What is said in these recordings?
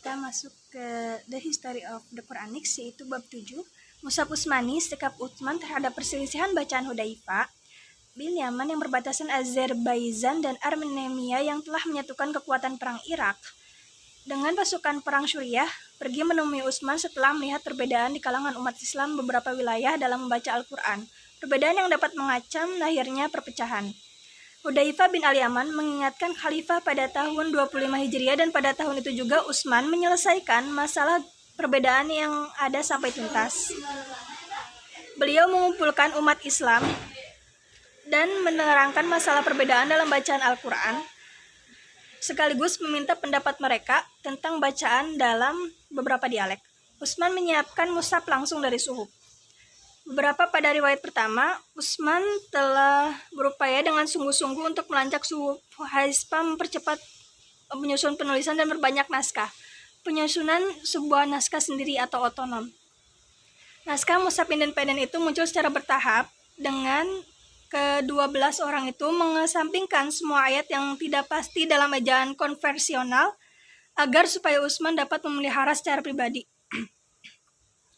kita masuk ke The History of the Quranics, yaitu bab 7, Mushaf Utsmani, sikap Utsman terhadap perselisihan bacaan Hudzaifah bin Yaman yang berbatasan Azerbaijan dan Armenia yang telah menyatukan kekuatan perang Irak dengan pasukan perang Suriah, pergi menemui Utsman setelah melihat perbedaan di kalangan umat Islam beberapa wilayah dalam membaca Al-Quran, perbedaan yang dapat mengacam lahirnya perpecahan. Hudzaifah bin Al-Yaman mengingatkan khalifah pada tahun 25 Hijriah dan pada tahun itu juga Utsman menyelesaikan masalah perbedaan yang ada sampai tuntas. Beliau mengumpulkan umat Islam dan menerangkan masalah perbedaan dalam bacaan Al-Quran, sekaligus meminta pendapat mereka tentang bacaan dalam beberapa dialek. Utsman menyiapkan mushaf langsung dari suhuf. Beberapa pada riwayat pertama, Utsman telah berupaya dengan sungguh-sungguh untuk melancak suhuf Hudzaifah, mempercepat menyusun penulisan dan berbanyak naskah. Penyusunan sebuah naskah sendiri atau otonom. Naskah mushaf independen itu muncul secara bertahap dengan ke-12 orang itu mengesampingkan semua ayat yang tidak pasti dalam ejaan konversional agar supaya Utsman dapat memelihara secara pribadi.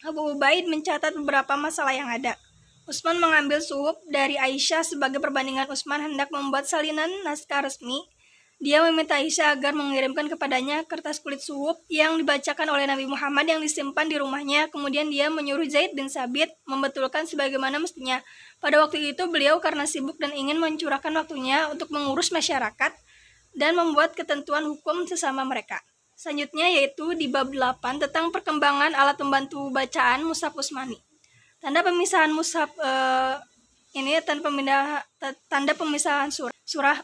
Abu Ubaid mencatat beberapa masalah yang ada. Utsman mengambil suhuf dari Aisyah sebagai perbandingan. Utsman hendak membuat salinan naskah resmi. Dia meminta Aisyah agar mengirimkan kepadanya kertas kulit suhuf yang dibacakan oleh Nabi Muhammad yang disimpan di rumahnya. Kemudian dia menyuruh Zaid bin Tsabit membetulkan sebagaimana mestinya. Pada waktu itu beliau karena sibuk dan ingin mencurahkan waktunya untuk mengurus masyarakat dan membuat ketentuan hukum sesama mereka. Selanjutnya yaitu di bab 8 tentang perkembangan alat pembantu bacaan Mushaf Utsmani. Tanda pemisahan mushaf ini tanda pemisahan surah.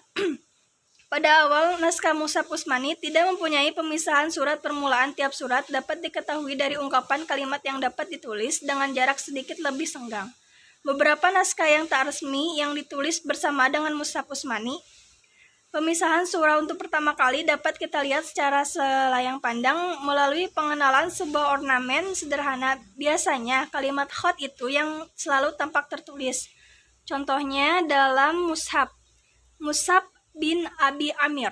Pada awal naskah Mushaf Utsmani tidak mempunyai pemisahan surat. Permulaan tiap surat dapat diketahui dari ungkapan kalimat yang dapat ditulis dengan jarak sedikit lebih senggang. Beberapa naskah yang tak resmi yang ditulis bersama dengan Mushaf Utsmani. Pemisahan surah untuk pertama kali dapat kita lihat secara selayang pandang melalui pengenalan sebuah ornamen sederhana. Biasanya kalimat khot itu yang selalu tampak tertulis. Contohnya dalam Mushaf bin Abi Amir.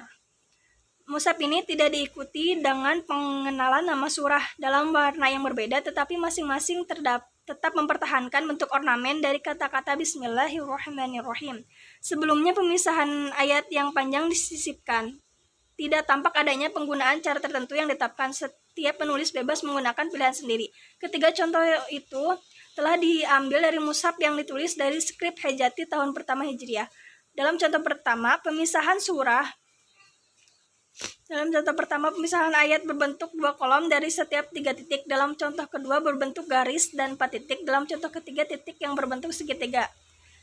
Mushaf ini tidak diikuti dengan pengenalan nama surah dalam warna yang berbeda, tetapi masing-masing tetap mempertahankan bentuk ornamen dari kata-kata Bismillahirrahmanirrahim. Sebelumnya pemisahan ayat yang panjang disisipkan. Tidak tampak adanya penggunaan cara tertentu yang ditetapkan. Setiap penulis bebas menggunakan pilihan sendiri. Ketiga contoh itu telah diambil dari mushaf yang ditulis dari skrip Hejati tahun pertama Hijriah. Dalam contoh pertama, pemisahan ayat berbentuk 2 kolom dari setiap 3 titik. Dalam contoh kedua berbentuk garis dan 4 titik. Dalam contoh ketiga titik yang berbentuk segitiga.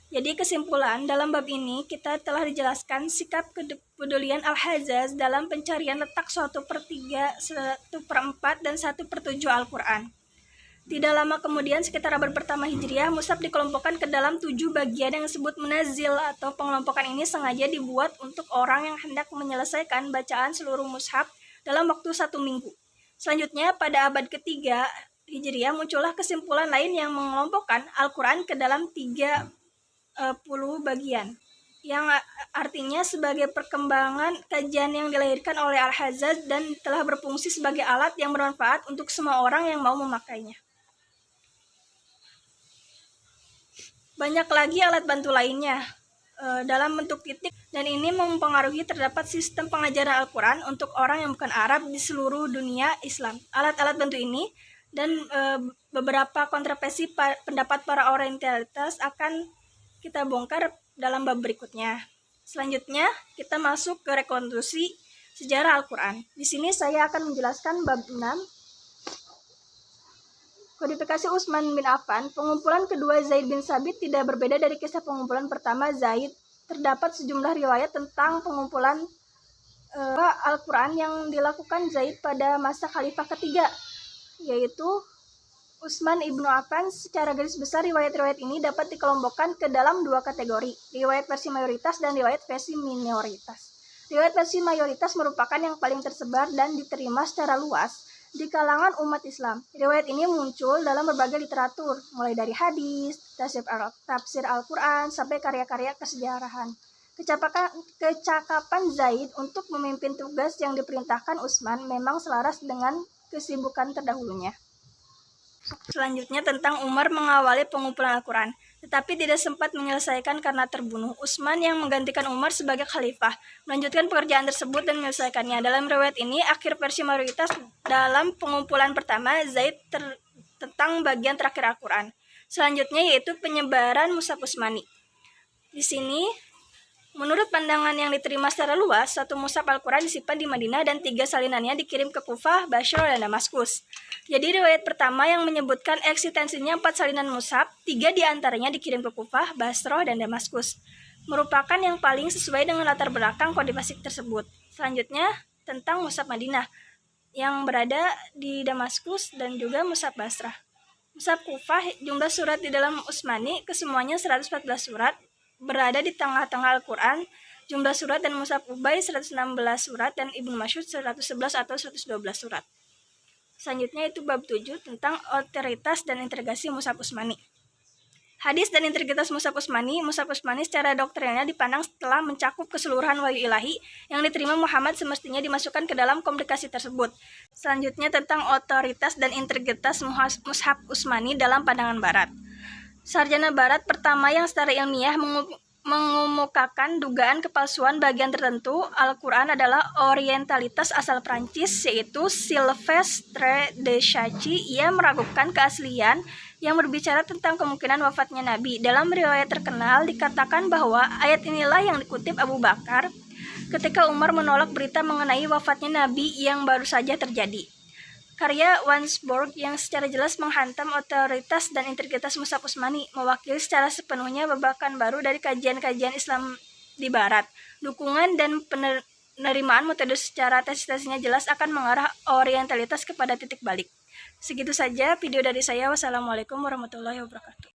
Jadi kesimpulan, dalam bab ini kita telah dijelaskan sikap kepedulian Al-Hajjaj dalam pencarian letak 1/3, 1/4, dan 1/7 Al-Quran. Tidak lama kemudian, sekitar abad pertama Hijriah, mushaf dikelompokkan ke dalam 7 bagian yang disebut munazil, atau pengelompokan ini sengaja dibuat untuk orang yang hendak menyelesaikan bacaan seluruh mushaf dalam waktu 1 minggu. Selanjutnya, pada abad ketiga Hijriah, muncullah kesimpulan lain yang mengelompokkan Al-Quran ke dalam 30 bagian, yang artinya sebagai perkembangan kajian yang dilahirkan oleh Al-Hajjaj dan telah berfungsi sebagai alat yang bermanfaat untuk semua orang yang mau memakainya. Banyak lagi alat bantu lainnya dalam bentuk titik, dan ini mempengaruhi terdapat sistem pengajaran Al-Quran untuk orang yang bukan Arab di seluruh dunia Islam. Alat-alat bantu ini dan beberapa kontroversi pendapat para orientalitas akan kita bongkar dalam bab berikutnya. Selanjutnya kita masuk ke rekonstruksi sejarah Al-Quran. Di sini saya akan menjelaskan bab 6. Kodifikasi Utsman bin Affan. Pengumpulan kedua Zaid bin Tsabit tidak berbeda dari kisah pengumpulan pertama Zaid. Terdapat sejumlah riwayat tentang pengumpulan Al-Quran yang dilakukan Zaid pada masa khalifah ketiga, yaitu Utsman ibnu Affan. Secara garis besar, riwayat-riwayat ini dapat dikelompokkan ke dalam 2 kategori, riwayat versi mayoritas dan riwayat versi minoritas. Riwayat versi mayoritas merupakan yang paling tersebar dan diterima secara luas di kalangan umat Islam. Riwayat ini muncul dalam berbagai literatur, mulai dari hadis, tafsir Al-Quran, sampai karya-karya kesejarahan. Kecakapan Zaid untuk memimpin tugas yang diperintahkan Utsman memang selaras dengan kesibukan terdahulunya. Selanjutnya tentang Umar mengawali pengumpulan Al-Quran, tetapi tidak sempat menyelesaikan karena terbunuh. Utsman yang menggantikan Umar sebagai khalifah melanjutkan pekerjaan tersebut dan menyelesaikannya. Dalam riwayat ini, akhir versi mayoritas dalam pengumpulan pertama Zaid tentang bagian terakhir Al-Quran. Selanjutnya yaitu penyebaran Mushaf Utsmani. Di sini, menurut pandangan yang diterima secara luas, satu mushaf Al-Quran disimpan di Madinah dan 3 salinannya dikirim ke Kufah, Basra, dan Damaskus. Jadi riwayat pertama yang menyebutkan eksistensinya 4 salinan mushaf, 3 diantaranya dikirim ke Kufah, Basra, dan Damaskus, merupakan yang paling sesuai dengan latar belakang kode fasik tersebut. Selanjutnya tentang mushaf Madinah yang berada di Damaskus dan juga mushaf Basrah. Mushaf Kufah, jumlah surat di dalam Utsmani kesemuanya 114 surat, berada di tengah-tengah Al-Quran. Jumlah surat dan Mushaf Ubay 116 surat dan Ibnu Mas'ud 111 atau 112 surat. Selanjutnya itu bab 7 tentang otoritas dan integrasi Mushaf Utsmani. Hadis dan integritas Mushaf Utsmani. Mushaf Utsmani secara doktrinnya dipandang setelah mencakup keseluruhan wahyu ilahi yang diterima Muhammad semestinya dimasukkan ke dalam komunikasi tersebut. Selanjutnya tentang otoritas dan integritas Mushaf Utsmani dalam pandangan Barat. Sarjana Barat pertama yang secara ilmiah mengemukakan dugaan kepalsuan bagian tertentu Al-Quran adalah orientalitas asal Prancis, yaitu Sylvestre de Chassey. Ia meragukan keaslian yang berbicara tentang kemungkinan wafatnya Nabi. Dalam riwayat terkenal dikatakan bahwa ayat inilah yang dikutip Abu Bakar ketika Umar menolak berita mengenai wafatnya Nabi yang baru saja terjadi. Karya Wansborg yang secara jelas menghantam otoritas dan integritas Mushaf Utsmani, mewakili secara sepenuhnya babakan baru dari kajian-kajian Islam di Barat. Dukungan dan penerimaan metode secara tesis-tesisnya jelas akan mengarah orientalitas kepada titik balik. Segitu saja video dari saya. Wassalamualaikum warahmatullahi wabarakatuh.